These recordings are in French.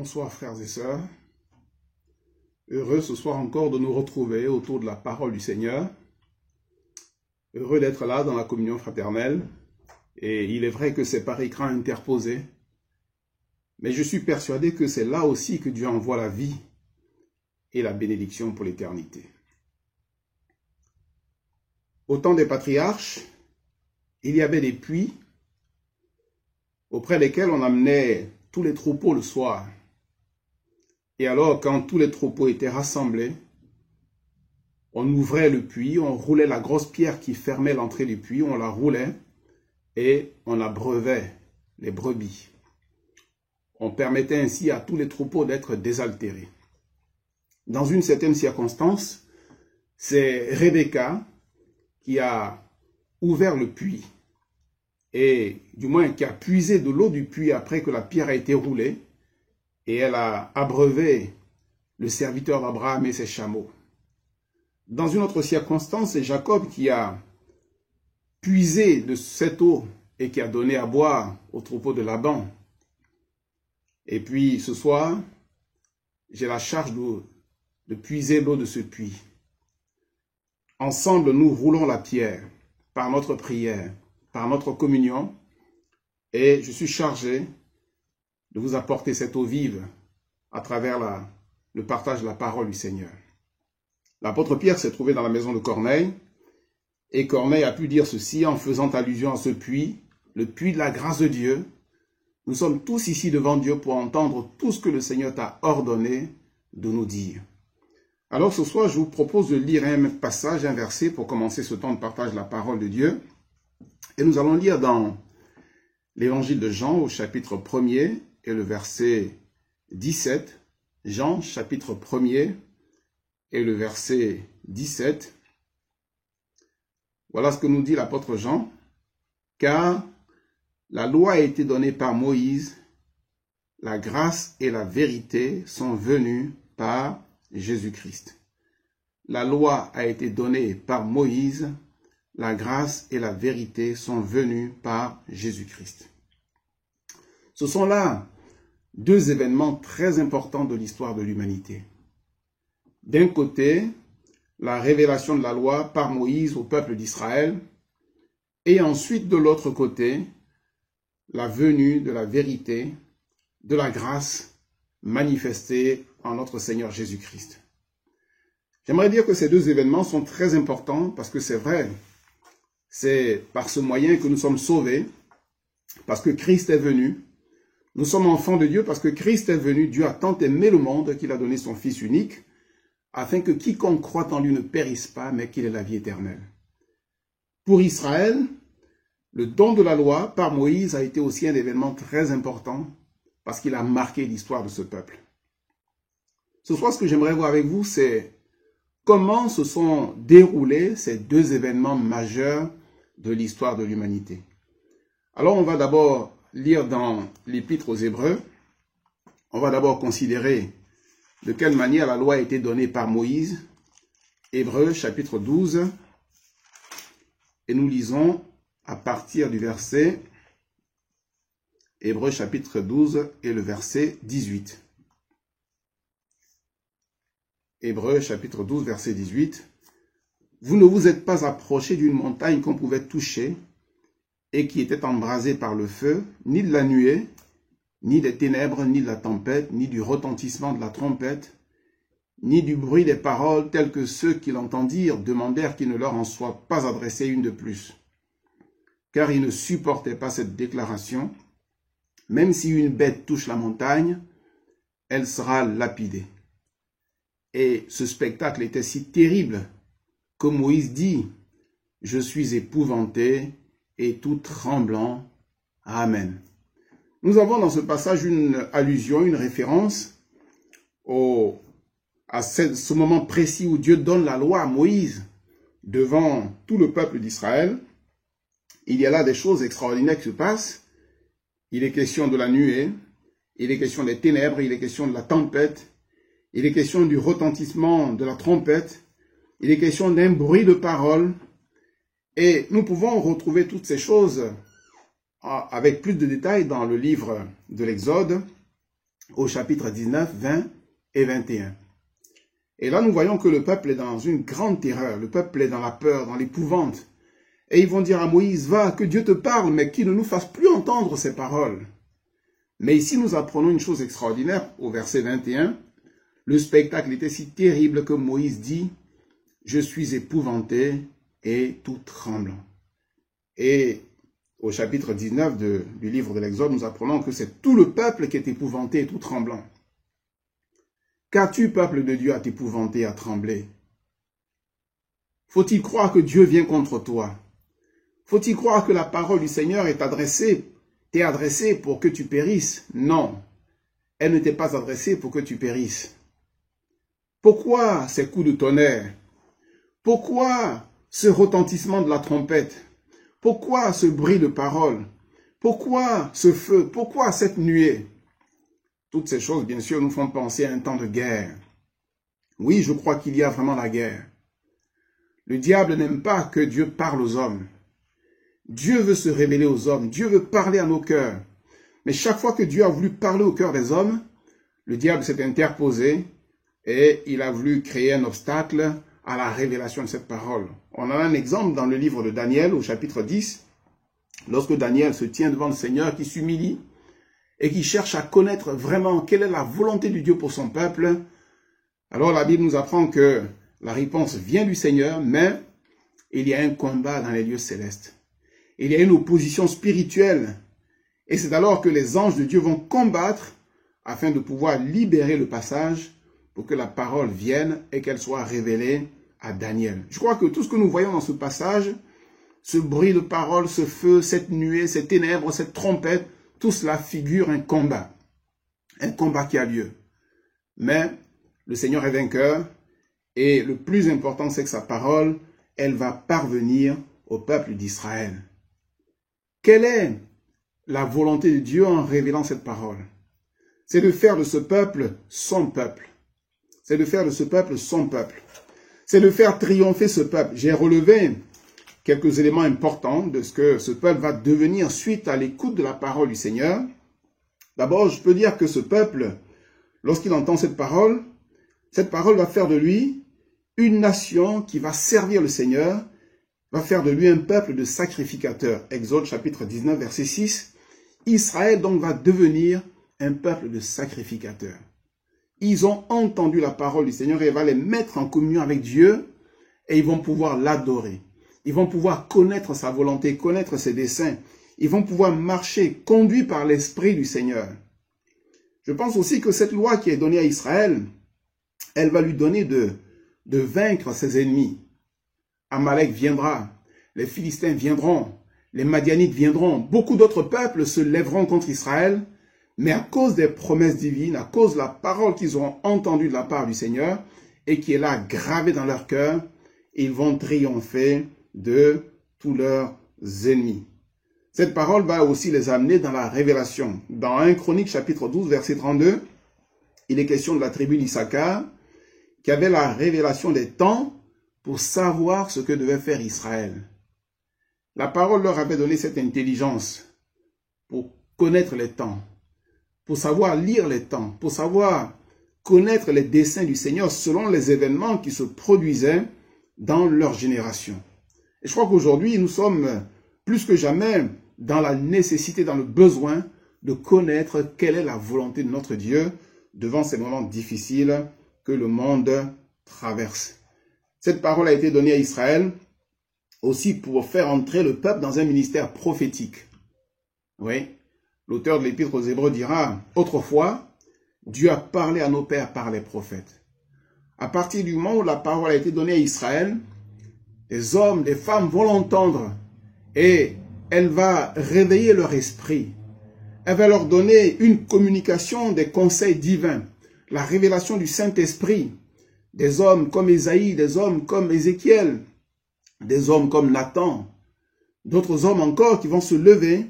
Bonsoir frères et sœurs. Heureux ce soir encore de nous retrouver autour de la parole du Seigneur. Heureux d'être là dans la communion fraternelle. Et il est vrai que c'est par écran interposé. Mais je suis persuadé que c'est là aussi que Dieu envoie la vie et la bénédiction pour l'éternité. Au temps des patriarches, il y avait des puits auprès desquels on amenait tous les troupeaux le soir. Et alors, quand tous les troupeaux étaient rassemblés, on ouvrait le puits, on roulait la grosse pierre qui fermait l'entrée du puits, on la roulait et on abreuvait les brebis. On permettait ainsi à tous les troupeaux d'être désaltérés. Dans une certaine circonstance, c'est Rebecca qui a ouvert le puits, et du moins qui a puisé de l'eau du puits après que la pierre a été roulée, et elle a abreuvé le serviteur d'Abraham et ses chameaux. Dans une autre circonstance, c'est Jacob qui a puisé de cette eau et qui a donné à boire au troupeau de Laban. Et puis ce soir, j'ai la charge de puiser l'eau de ce puits. Ensemble, nous roulons la pierre par notre prière, par notre communion, et je suis chargé de vous apporter cette eau vive à travers le partage de la parole du Seigneur. L'apôtre Pierre s'est trouvé dans la maison de Corneille, et Corneille a pu dire ceci en faisant allusion à ce puits, le puits de la grâce de Dieu. Nous sommes tous ici devant Dieu pour entendre tout ce que le Seigneur t'a ordonné de nous dire. Alors ce soir, je vous propose de lire un passage, un verset pour commencer ce temps de partage de la parole de Dieu. Et nous allons lire dans l'évangile de Jean au chapitre 1er et le verset 17. Jean chapitre 1er et le verset 17. Voilà ce que nous dit l'apôtre Jean. Car la loi a été donnée par Moïse, la grâce et la vérité sont venues par Jésus-Christ. La loi a été donnée par Moïse, la grâce et la vérité sont venues par Jésus-Christ. Ce sont là deux événements très importants de l'histoire de l'humanité. D'un côté, la révélation de la loi par Moïse au peuple d'Israël, et ensuite de l'autre côté, la venue de la vérité, de la grâce manifestée en notre Seigneur Jésus-Christ. J'aimerais dire que ces deux événements sont très importants parce que c'est vrai, c'est par ce moyen que nous sommes sauvés, parce que Christ est venu. Nous sommes enfants de Dieu parce que Christ est venu. Dieu a tant aimé le monde qu'il a donné son Fils unique, afin que quiconque croit en lui ne périsse pas, mais qu'il ait la vie éternelle. Pour Israël, le don de la loi par Moïse a été aussi un événement très important parce qu'il a marqué l'histoire de ce peuple. Ce soir, ce que j'aimerais voir avec vous, c'est comment se sont déroulés ces deux événements majeurs de l'histoire de l'humanité. Alors, on va d'abord lire dans l'Épître aux Hébreux. On va d'abord considérer de quelle manière la loi a été donnée par Moïse. Hébreux chapitre 12. Et nous lisons à partir du verset Hébreux chapitre 12 et le verset 18. Hébreux chapitre 12 verset 18. Vous ne vous êtes pas approchés d'une montagne qu'on pouvait toucher et qui était embrasée par le feu, ni de la nuée, ni des ténèbres, ni de la tempête, ni du retentissement de la trompette, ni du bruit des paroles tels que ceux qui l'entendirent demandèrent qu'il ne leur en soit pas adressé une de plus. Car ils ne supportaient pas cette déclaration. Même si une bête touche la montagne, elle sera lapidée. Et ce spectacle était si terrible que Moïse dit « Je suis épouvanté et tout tremblant. Amen. » Nous avons dans ce passage une allusion, une référence à ce moment précis où Dieu donne la loi à Moïse devant tout le peuple d'Israël. Il y a là des choses extraordinaires qui se passent. Il est question de la nuée, il est question des ténèbres, il est question de la tempête, il est question du retentissement de la trompette, il est question d'un bruit de parole. Et nous pouvons retrouver toutes ces choses avec plus de détails dans le livre de l'Exode. au chapitre 19, 20 et 21. Et là, nous voyons que le peuple est dans une grande terreur. Le peuple est dans la peur, dans l'épouvante. Et ils vont dire à Moïse, va, que Dieu te parle, mais qu'il ne nous fasse plus entendre ces paroles. Mais ici, nous apprenons une chose extraordinaire au verset 21. Le spectacle était si terrible que Moïse dit, je suis épouvanté et tout tremblant. Et au chapitre 19 du livre de l'Exode, nous apprenons que c'est tout le peuple qui est épouvanté et tout tremblant. Qu'as-tu, peuple de Dieu, à t'épouvanter, à trembler? Faut-il croire que Dieu vient contre toi? Faut-il croire que la parole du Seigneur t'est adressée pour que tu périsses? Non, elle ne t'est pas adressée pour que tu périsses. Pourquoi ces coups de tonnerre? Pourquoi ce retentissement de la trompette? Pourquoi ce bruit de parole? Pourquoi ce feu? Pourquoi cette nuée? Toutes ces choses, bien sûr, nous font penser à un temps de guerre. Oui, je crois qu'il y a vraiment la guerre. Le diable n'aime pas que Dieu parle aux hommes. Dieu veut se révéler aux hommes. Dieu veut parler à nos cœurs. Mais chaque fois que Dieu a voulu parler au cœur des hommes, le diable s'est interposé et il a voulu créer un obstacle à la révélation de cette parole. On a un exemple dans le livre de Daniel, au chapitre 10, lorsque Daniel se tient devant le Seigneur, qui s'humilie et qui cherche à connaître vraiment quelle est la volonté de Dieu pour son peuple. Alors la Bible nous apprend que la réponse vient du Seigneur, mais il y a un combat dans les lieux célestes. Il y a une opposition spirituelle. Et c'est alors que les anges de Dieu vont combattre afin de pouvoir libérer le passage pour que la parole vienne et qu'elle soit révélée à Daniel. Je crois que tout ce que nous voyons dans ce passage, ce bruit de parole, ce feu, cette nuée, ces ténèbres, cette trompette, tout cela figure un combat qui a lieu. Mais le Seigneur est vainqueur et le plus important, c'est que sa parole, elle va parvenir au peuple d'Israël. Quelle est la volonté de Dieu en révélant cette parole? C'est de faire de ce peuple son peuple. C'est de faire de ce peuple son peuple. C'est de faire triompher ce peuple. J'ai relevé quelques éléments importants de ce que ce peuple va devenir suite à l'écoute de la parole du Seigneur. D'abord, je peux dire que ce peuple, lorsqu'il entend cette parole va faire de lui une nation qui va servir le Seigneur, va faire de lui un peuple de sacrificateurs. Exode chapitre 19, verset 6. Israël donc va devenir un peuple de sacrificateurs. Ils ont entendu la parole du Seigneur et il va les mettre en communion avec Dieu et ils vont pouvoir l'adorer. Ils vont pouvoir connaître sa volonté, connaître ses desseins. Ils vont pouvoir marcher, conduits par l'Esprit du Seigneur. Je pense aussi que cette loi qui est donnée à Israël, elle va lui donner de vaincre ses ennemis. Amalek viendra, les Philistins viendront, les Madianites viendront, beaucoup d'autres peuples se lèveront contre Israël, mais à cause des promesses divines, à cause de la parole qu'ils auront entendue de la part du Seigneur et qui est là gravée dans leur cœur, ils vont triompher de tous leurs ennemis. Cette parole va aussi les amener dans la révélation. Dans 1 Chronique chapitre 12 verset 32, il est question de la tribu d'Issachar qui avait la révélation des temps pour savoir ce que devait faire Israël. La parole leur avait donné cette intelligence pour connaître les temps, pour savoir lire les temps, pour savoir connaître les desseins du Seigneur selon les événements qui se produisaient dans leur génération. Et je crois qu'aujourd'hui, nous sommes plus que jamais dans la nécessité, dans le besoin de connaître quelle est la volonté de notre Dieu devant ces moments difficiles que le monde traverse. Cette parole a été donnée à Israël aussi pour faire entrer le peuple dans un ministère prophétique. Oui, l'auteur de l'Épître aux Hébreux dira, autrefois, Dieu a parlé à nos pères par les prophètes. À partir du moment où la parole a été donnée à Israël, des hommes, des femmes vont l'entendre et elle va réveiller leur esprit. Elle va leur donner une communication des conseils divins, la révélation du Saint-Esprit. Des hommes comme Ésaïe, des hommes comme Ézéchiel, des hommes comme Nathan, d'autres hommes encore qui vont se lever,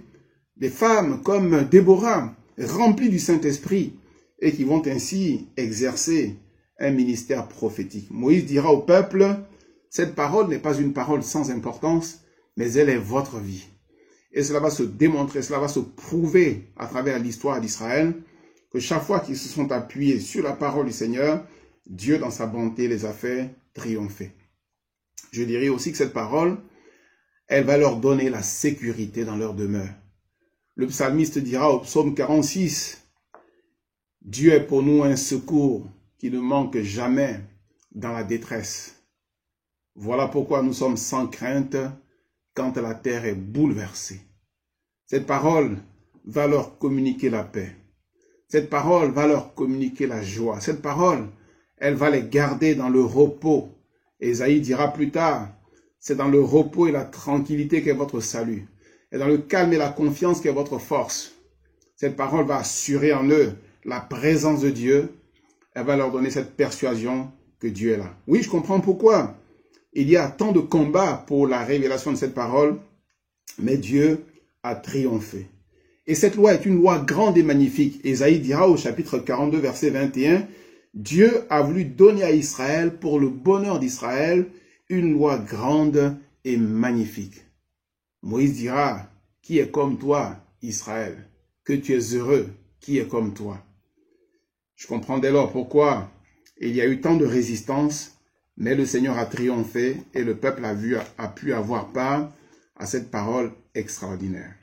des femmes comme Déborah, remplies du Saint-Esprit, et qui vont ainsi exercer un ministère prophétique. Moïse dira au peuple, cette parole n'est pas une parole sans importance, mais elle est votre vie. Et cela va se démontrer, cela va se prouver à travers l'histoire d'Israël, que chaque fois qu'ils se sont appuyés sur la parole du Seigneur, Dieu, dans sa bonté, les a fait triompher. Je dirais aussi que cette parole, elle va leur donner la sécurité dans leur demeure. Le psalmiste dira au psaume 46, « Dieu est pour nous un secours qui ne manque jamais dans la détresse. Voilà pourquoi nous sommes sans crainte quand la terre est bouleversée. » Cette parole va leur communiquer la paix. Cette parole va leur communiquer la joie. Cette parole, elle va les garder dans le repos. Ésaïe dira plus tard, c'est dans le repos et la tranquillité qu'est votre salut. Et dans le calme et la confiance qu'est votre force. Cette parole va assurer en eux la présence de Dieu. Elle va leur donner cette persuasion que Dieu est là. Oui, je comprends pourquoi. Il y a tant de combats pour la révélation de cette parole, mais Dieu a triomphé. Et cette loi est une loi grande et magnifique. Ésaïe dira au chapitre 42, verset 21, « Dieu a voulu donner à Israël, pour le bonheur d'Israël, une loi grande et magnifique. » Moïse dira, « Qui est comme toi, Israël? Que tu es heureux, qui est comme toi? » Je comprends dès lors pourquoi il y a eu tant de résistance, mais le Seigneur a triomphé et le peuple a pu avoir part à cette parole extraordinaire.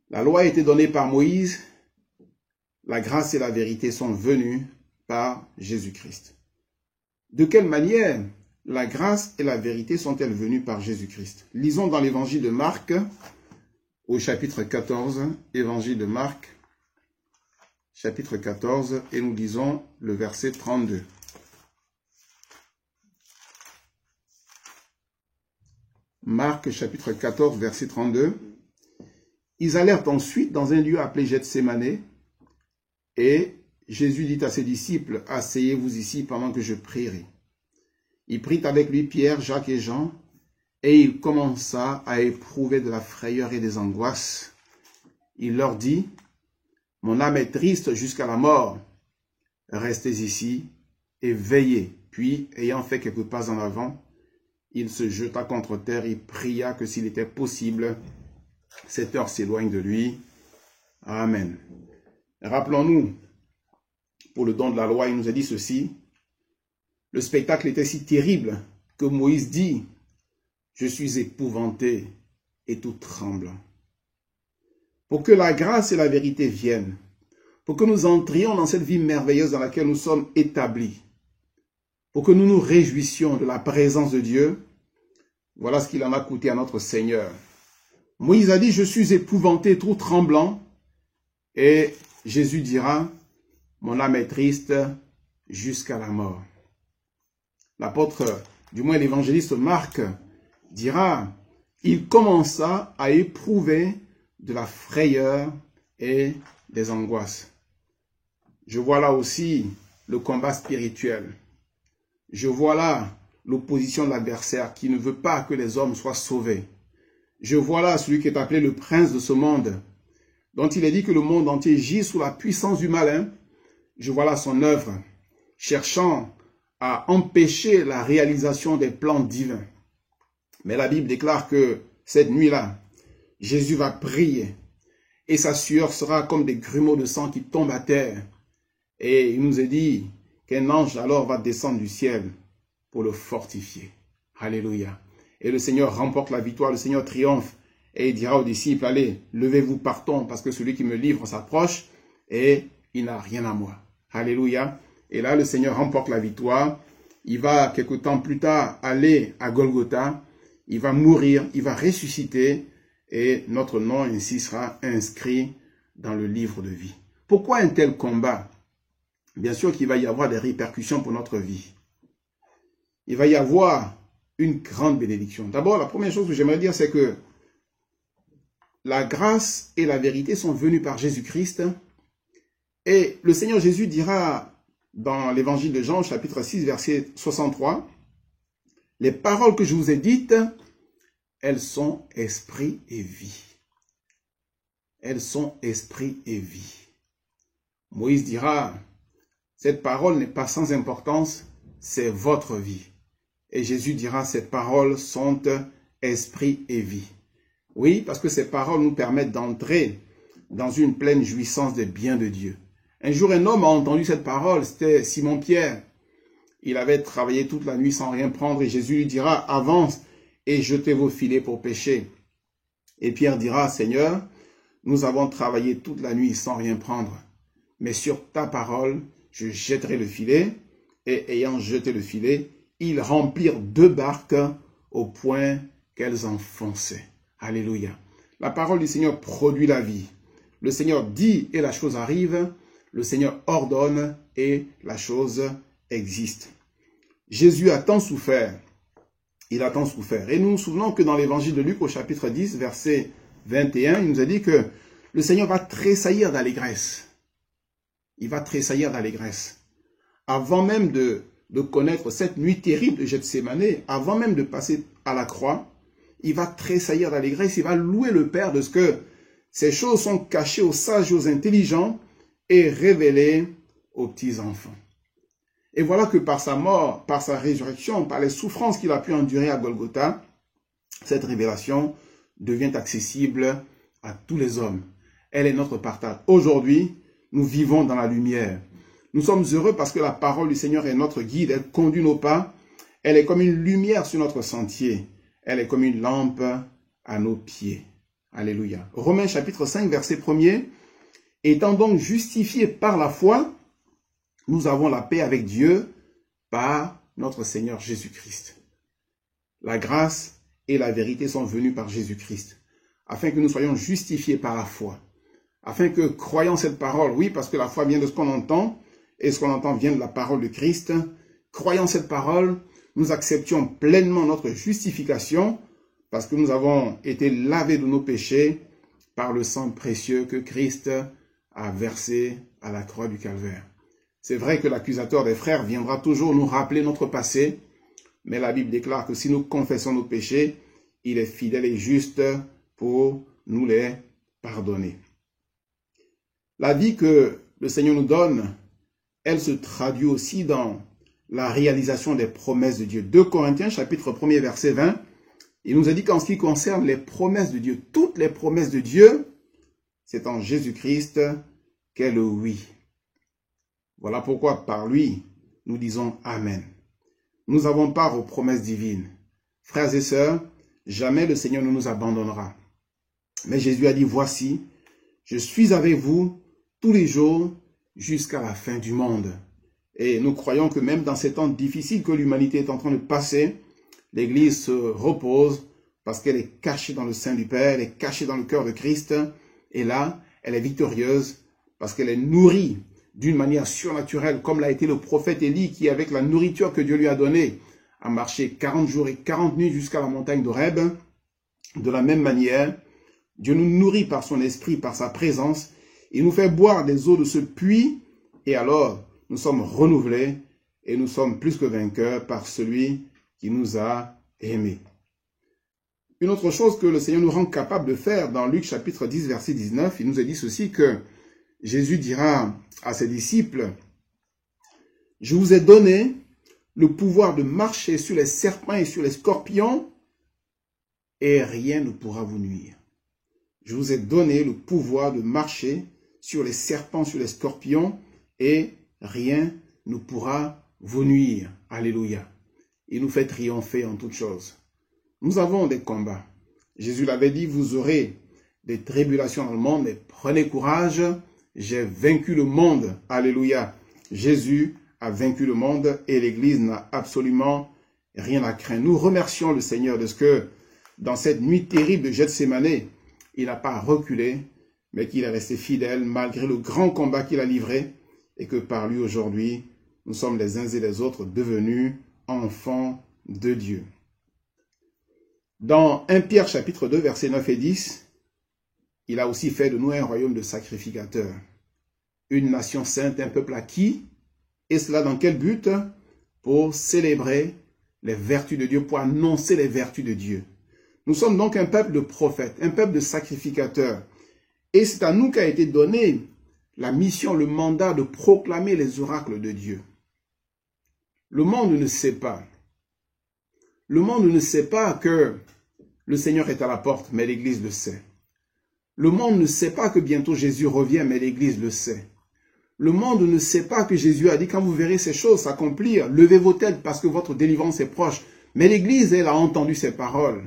La loi a été donnée par Moïse, la grâce et la vérité sont venues par Jésus-Christ. De quelle manière la grâce et la vérité sont-elles venues par Jésus-Christ? Lisons dans l'évangile de Marc, au chapitre 14, évangile de Marc, chapitre 14, et nous lisons le verset 32. Marc, chapitre 14, verset 32. Ils allèrent ensuite dans un lieu appelé Gethsémané, et Jésus dit à ses disciples, « Asseyez-vous ici pendant que je prierai. » Il prit avec lui Pierre, Jacques et Jean, et il commença à éprouver de la frayeur et des angoisses. Il leur dit, « Mon âme est triste jusqu'à la mort. Restez ici et veillez. » Puis, ayant fait quelques pas en avant, il se jeta contre terre et pria que s'il était possible, cette heure s'éloigne de lui. Amen. Rappelons-nous, pour le don de la loi, il nous a dit ceci. Le spectacle était si terrible que Moïse dit, « Je suis épouvanté et tout tremblant. » Pour que la grâce et la vérité viennent, pour que nous entrions dans cette vie merveilleuse dans laquelle nous sommes établis, pour que nous nous réjouissions de la présence de Dieu, voilà ce qu'il en a coûté à notre Seigneur. Moïse a dit, « Je suis épouvanté, tout tremblant. » Et Jésus dira, « Mon âme est triste jusqu'à la mort. » L'apôtre, du moins l'évangéliste Marc, dira, « Il commença à éprouver de la frayeur et des angoisses. » Je vois là aussi le combat spirituel. Je vois là l'opposition de l'adversaire qui ne veut pas que les hommes soient sauvés. Je vois là celui qui est appelé le prince de ce monde, dont il est dit que le monde entier gît sous la puissance du malin. Je vois là son œuvre, cherchant à empêcher la réalisation des plans divins. Mais la Bible déclare que cette nuit-là, Jésus va prier et sa sueur sera comme des grumeaux de sang qui tombent à terre. Et il nous est dit qu'un ange alors va descendre du ciel pour le fortifier. Alléluia. Et le Seigneur remporte la victoire, le Seigneur triomphe et il dira aux disciples, allez, levez-vous, partons, parce que celui qui me livre s'approche et il n'a rien à moi. Alléluia. Et là, le Seigneur remporte la victoire. Il va, quelque temps plus tard, aller à Golgotha. Il va mourir, il va ressusciter et notre nom ainsi sera inscrit dans le livre de vie. Pourquoi un tel combat? Bien sûr qu'il va y avoir des répercussions pour notre vie. Il va y avoir une grande bénédiction. D'abord, la première chose que j'aimerais dire, c'est que la grâce et la vérité sont venues par Jésus-Christ. Et le Seigneur Jésus dira dans l'évangile de Jean, chapitre 6, verset 63, « Les paroles que je vous ai dites, elles sont esprit et vie. » Elles sont esprit et vie. Moïse dira, « Cette parole n'est pas sans importance, c'est votre vie. » Et Jésus dira, « Ces paroles sont esprit et vie. » Oui, parce que ces paroles nous permettent d'entrer dans une pleine jouissance des biens de Dieu. Un jour, un homme a entendu cette parole, c'était Simon-Pierre. Il avait travaillé toute la nuit sans rien prendre et Jésus lui dira, avance et jetez vos filets pour pêcher. Et Pierre dira, Seigneur, nous avons travaillé toute la nuit sans rien prendre, mais sur ta parole, je jetterai le filet. Et ayant jeté le filet, ils remplirent 2 barques au point qu'elles enfonçaient. Alléluia. La parole du Seigneur produit la vie. Le Seigneur dit et la chose arrive. Le Seigneur ordonne et la chose existe. Jésus a tant souffert. Il a tant souffert. Et nous nous souvenons que dans l'évangile de Luc au chapitre 10, verset 21, il nous a dit que le Seigneur va tressaillir d'allégresse. Il va tressaillir d'allégresse. Avant même de connaître cette nuit terrible de Gethsémane, avant même de passer à la croix, il va tressaillir d'allégresse, il va louer le Père de ce que ces choses sont cachées aux sages et aux intelligents et révélées aux petits-enfants. Et voilà que par sa mort, par sa résurrection, par les souffrances qu'il a pu endurer à Golgotha, cette révélation devient accessible à tous les hommes. Elle est notre partage. Aujourd'hui, nous vivons dans la lumière. Nous sommes heureux parce que la parole du Seigneur est notre guide. Elle conduit nos pas. Elle est comme une lumière sur notre sentier. Elle est comme une lampe à nos pieds. Alléluia. Romains chapitre 5, verset 1er. Étant donc justifiés par la foi, nous avons la paix avec Dieu par notre Seigneur Jésus-Christ. La grâce et la vérité sont venues par Jésus-Christ, afin que nous soyons justifiés par la foi, afin que, croyant cette parole, oui, parce que la foi vient de ce qu'on entend, et ce qu'on entend vient de la parole de Christ, croyant cette parole, nous acceptions pleinement notre justification, parce que nous avons été lavés de nos péchés par le sang précieux que Christ a versé à la croix du Calvaire. C'est vrai que l'accusateur des frères viendra toujours nous rappeler notre passé, mais la Bible déclare que si nous confessons nos péchés, il est fidèle et juste pour nous les pardonner. La vie que le Seigneur nous donne, elle se traduit aussi dans la réalisation des promesses de Dieu. 2 Corinthiens, chapitre 1er, verset 20, il nous a dit qu'en ce qui concerne les promesses de Dieu, toutes les promesses de Dieu, c'est en Jésus-Christ qu'est le oui. Voilà pourquoi par lui, nous disons Amen. Nous avons part aux promesses divines. Frères et sœurs, jamais le Seigneur ne nous abandonnera. Mais Jésus a dit, voici, je suis avec vous tous les jours jusqu'à la fin du monde. Et nous croyons que même dans ces temps difficiles que l'humanité est en train de passer, l'Église se repose parce qu'elle est cachée dans le sein du Père, elle est cachée dans le cœur de Christ. Et là, elle est victorieuse parce qu'elle est nourrie d'une manière surnaturelle, comme l'a été le prophète Élie qui, avec la nourriture que Dieu lui a donnée, a marché 40 jours et 40 nuits jusqu'à la montagne d'Horeb. De la même manière, Dieu nous nourrit par son esprit, par sa présence. Il nous fait boire des eaux de ce puits et alors nous sommes renouvelés et nous sommes plus que vainqueurs par celui qui nous a aimés. Une autre chose que le Seigneur nous rend capable de faire dans Luc chapitre 10 verset 19, il nous a dit ceci que Jésus dira à ses disciples, « Je vous ai donné le pouvoir de marcher sur les serpents et sur les scorpions et rien ne pourra vous nuire. Je vous ai donné le pouvoir de marcher sur les serpents, sur les scorpions et rien ne pourra vous nuire. » Alléluia. Il nous fait triompher en toutes choses. Nous avons des combats. Jésus l'avait dit, vous aurez des tribulations dans le monde, mais prenez courage, j'ai vaincu le monde. Alléluia. Jésus a vaincu le monde et l'Église n'a absolument rien à craindre. Nous remercions le Seigneur de ce que dans cette nuit terrible de Gethsémane, il n'a pas reculé, mais qu'il est resté fidèle malgré le grand combat qu'il a livré et que par lui aujourd'hui, nous sommes les uns et les autres devenus enfants de Dieu. Dans 1 Pierre chapitre 2 versets 9 et 10, il a aussi fait de nous un royaume de sacrificateurs, une nation sainte, un peuple acquis, et cela dans quel but? Pour célébrer les vertus de Dieu, pour annoncer les vertus de Dieu. Nous sommes donc un peuple de prophètes, un peuple de sacrificateurs, et c'est à nous qu'a été donnée la mission, le mandat de proclamer les oracles de Dieu. Le monde ne sait pas. Le monde ne sait pas que le Seigneur est à la porte, mais l'Église le sait. Le monde ne sait pas que bientôt Jésus revient, mais l'Église le sait. Le monde ne sait pas que Jésus a dit, quand vous verrez ces choses s'accomplir, levez vos têtes parce que votre délivrance est proche. Mais l'Église, elle a entendu ces paroles.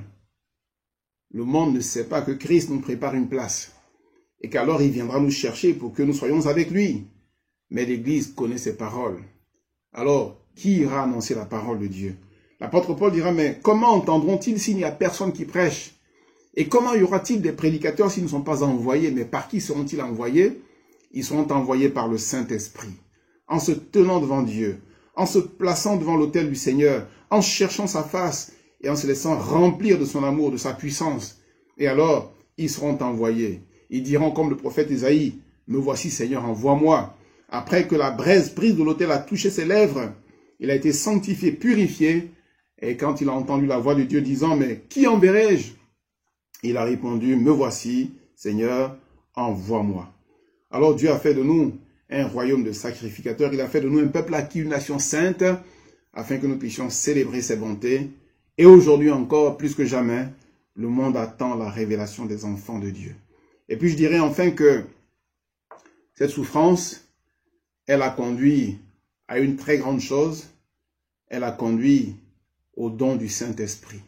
Le monde ne sait pas que Christ nous prépare une place et qu'alors il viendra nous chercher pour que nous soyons avec lui. Mais l'Église connaît ces paroles. Alors, qui ira annoncer la parole de Dieu? L'apôtre Paul dira, mais comment entendront-ils s'il n'y a personne qui prêche? Et comment y aura-t-il des prédicateurs s'ils ne sont pas envoyés? Mais par qui seront-ils envoyés? Ils seront envoyés par le Saint-Esprit. En se tenant devant Dieu, en se plaçant devant l'autel du Seigneur, en cherchant sa face et en se laissant remplir de son amour, de sa puissance. Et alors, ils seront envoyés. Ils diront comme le prophète Isaïe, « Me voici Seigneur, envoie-moi ». Après que la braise prise de l'autel a touché ses lèvres, il a été sanctifié, purifié. Et quand il a entendu la voix de Dieu disant, « Mais qui enverrai-je » Il a répondu, « Me voici Seigneur, envoie-moi ». Alors Dieu a fait de nous un royaume de sacrificateurs. Il a fait de nous un peuple acquis, une nation sainte, afin que nous puissions célébrer ses bontés. Et aujourd'hui encore, plus que jamais, le monde attend la révélation des enfants de Dieu. Et puis je dirais enfin que cette souffrance, elle a conduit à une très grande chose. Elle a conduit au don du Saint-Esprit.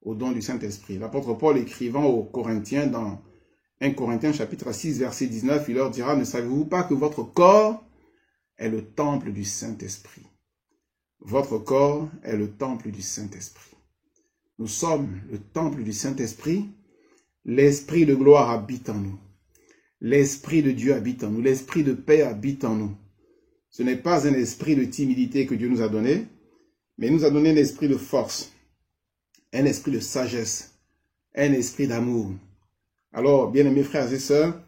Au don du Saint-Esprit. L'apôtre Paul écrivant aux Corinthiens dans 1 Corinthiens chapitre 6 verset 19, il leur dira, « Ne savez-vous pas que votre corps est le temple du Saint-Esprit ?» Votre corps est le temple du Saint-Esprit. Nous sommes le temple du Saint-Esprit. L'Esprit de gloire habite en nous. L'Esprit de Dieu habite en nous. L'Esprit de paix habite en nous. Ce n'est pas un esprit de timidité que Dieu nous a donné, mais il nous a donné un esprit de force, un esprit de sagesse, un esprit d'amour. Alors, bien-aimés frères et sœurs,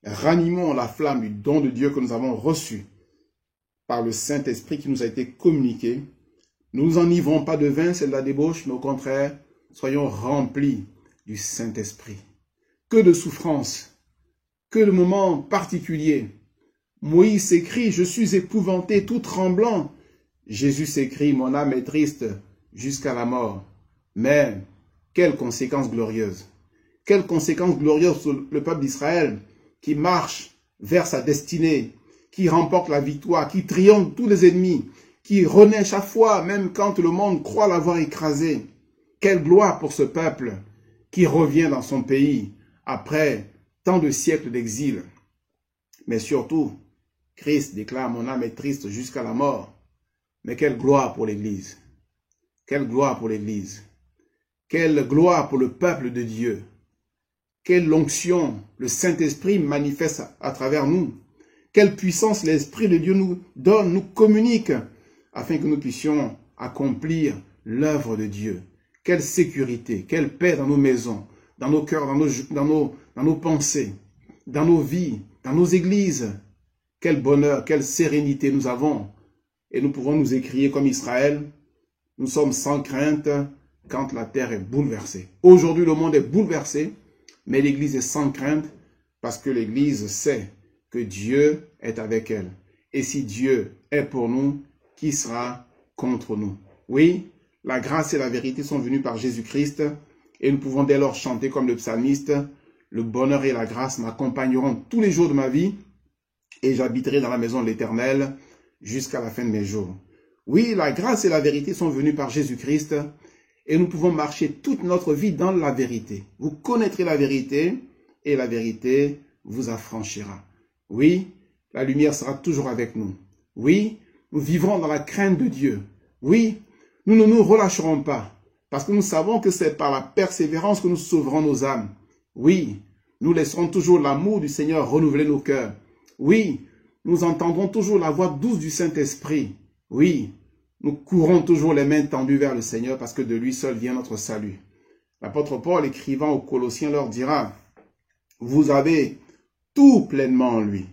ranimons la flamme du don de Dieu que nous avons reçu par le Saint-Esprit qui nous a été communiqué. Ne nous enivrons pas de vin, c'est de la débauche, mais au contraire, soyons remplis du Saint-Esprit. Que de souffrances, que de moments particuliers. Moïse s'écrie, « Je suis épouvanté, tout tremblant. » Jésus s'écrie, « Mon âme est triste jusqu'à la mort. » Mais, quelles conséquences glorieuses! Quelles conséquences glorieuses sur le peuple d'Israël qui marche vers sa destinée, qui remporte la victoire, qui triomphe tous les ennemis, qui renaît chaque fois, même quand le monde croit l'avoir écrasé. Quelle gloire pour ce peuple qui revient dans son pays après tant de siècles d'exil. Mais surtout, Christ déclare, « Mon âme est triste jusqu'à la mort. » Mais quelle gloire pour l'Église! Quelle gloire pour l'Église! Quelle gloire pour le peuple de Dieu! Quelle onction le Saint-Esprit manifeste à travers nous! Quelle puissance l'Esprit de Dieu nous donne, nous communique, afin que nous puissions accomplir l'œuvre de Dieu. Quelle sécurité, quelle paix dans nos maisons, dans nos cœurs, dans nos pensées, dans nos vies, dans nos églises. Quel bonheur, quelle sérénité nous avons. Et nous pouvons nous écrier comme Israël. Nous sommes sans crainte quand la terre est bouleversée. Aujourd'hui, le monde est bouleversé, mais l'Église est sans crainte parce que l'Église sait que Dieu est avec elle. Et si Dieu est pour nous, qui sera contre nous? Oui, la grâce et la vérité sont venues par Jésus-Christ et nous pouvons dès lors chanter comme le psalmiste, « Le bonheur et la grâce m'accompagneront tous les jours de ma vie et j'habiterai dans la maison de l'Éternel jusqu'à la fin de mes jours. » Oui, la grâce et la vérité sont venues par Jésus-Christ et nous pouvons marcher toute notre vie dans la vérité. Vous connaîtrez la vérité et la vérité vous affranchira. Oui, la lumière sera toujours avec nous. Oui, nous vivrons dans la crainte de Dieu. Oui, nous ne nous relâcherons pas parce que nous savons que c'est par la persévérance que nous sauverons nos âmes. Oui, nous laisserons toujours l'amour du Seigneur renouveler nos cœurs. Oui, nous entendrons toujours la voix douce du Saint-Esprit. Oui, nous courons toujours les mains tendues vers le Seigneur parce que de lui seul vient notre salut. L'apôtre Paul, écrivant aux Colossiens, leur dira, « Vous avez tout pleinement en lui. »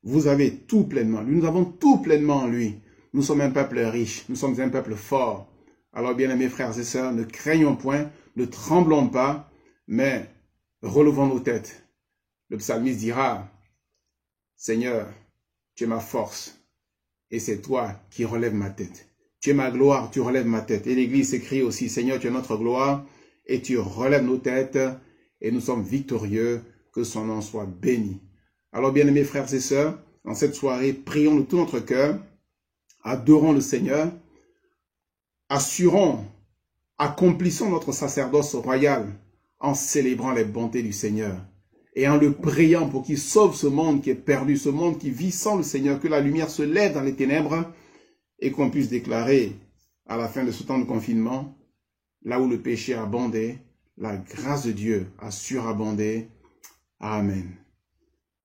Vous avez tout pleinement en lui. Nous avons tout pleinement en lui. Nous sommes un peuple riche. Nous sommes un peuple fort. Alors, bien-aimés frères et sœurs, ne craignons point, ne tremblons pas, mais relevons nos têtes. Le psalmiste dira, « Seigneur, tu es ma force et c'est toi qui relèves ma tête. Tu es ma gloire, tu relèves ma tête. » Et l'Église s'écrie aussi, « Seigneur, tu es notre gloire et tu relèves nos têtes et nous sommes victorieux Que son nom soit béni. Alors, bien-aimés frères et sœurs, dans cette soirée, prions de tout notre cœur, adorons le Seigneur, assurons, accomplissons notre sacerdoce royal en célébrant les bontés du Seigneur et en le priant pour qu'il sauve ce monde qui est perdu, ce monde qui vit sans le Seigneur, que la lumière se lève dans les ténèbres et qu'on puisse déclarer à la fin de ce temps de confinement, là où le péché a abondé, la grâce de Dieu a surabondé. Amen.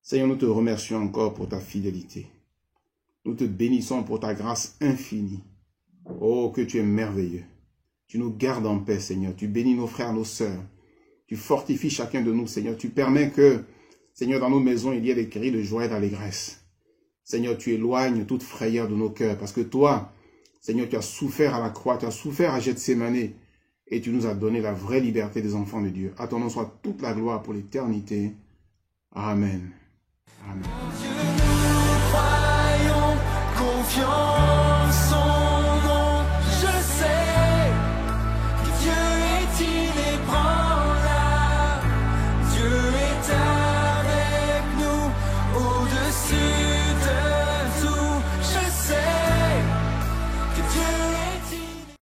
Seigneur, nous te remercions encore pour ta fidélité. Nous te bénissons pour ta grâce infinie. Oh, que tu es merveilleux. Tu nous gardes en paix, Seigneur. Tu bénis nos frères, nos sœurs. Tu fortifies chacun de nous, Seigneur. Tu permets que, Seigneur, dans nos maisons, il y ait des cris de joie et d'allégresse. Seigneur, tu éloignes toute frayeur de nos cœurs. Parce que toi, Seigneur, tu as souffert à la croix, tu as souffert à Gethsémane. Et tu nous as donné la vraie liberté des enfants de Dieu. À ton nom soit toute la gloire pour l'éternité. Amen. Amen. Dieu, nous croyons, confiants.